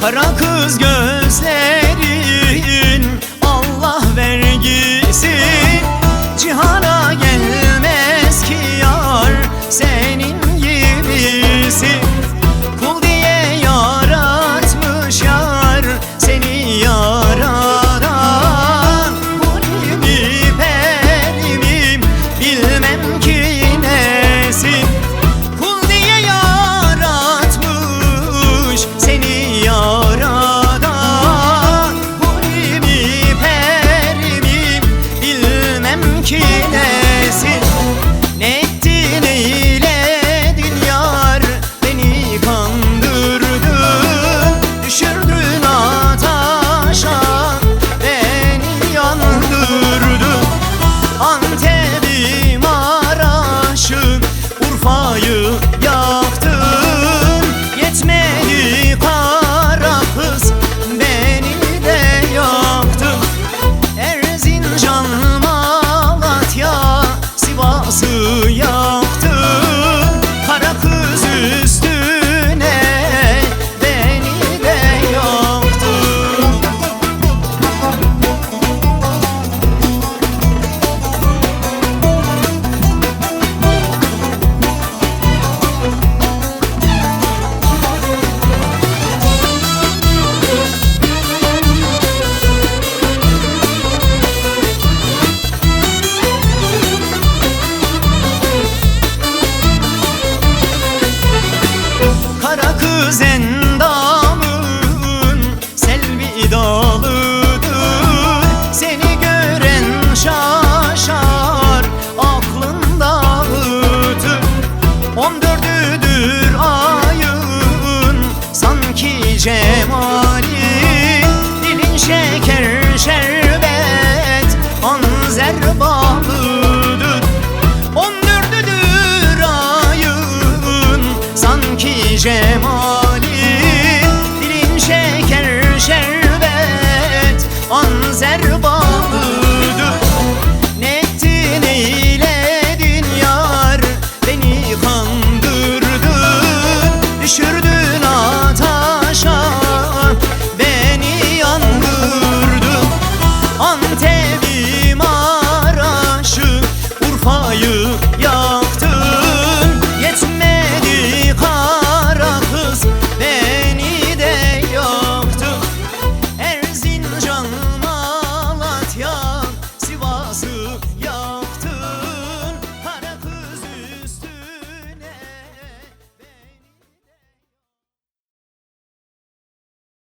Kara kız gözlerin Allah vergisi, cihana gelmez ki yar senin gibisi. Kul diye yaratmış yar seni yaradan. Hulimi perimim bilmem ki nesin. Kul diye yaratmış seni yaradan. Hulimi perimim bilmem ki nesin. Ne ettin eyledin yar beni kandırdın. Düşürdün ataşa beni yandırdın. Antep'i, Maraş'ı, Urfa'yı yaktın. Yetmedi kara kız beni de yaktın. Erzincan, Malatya, Sivas'ı yaktın. Kara kız üstüne beni de yaktın. Kara kız endamın selvi dalıdır. Seni gören şaşar, aklın dağıtır. 14'üdür ayın sanki cemal.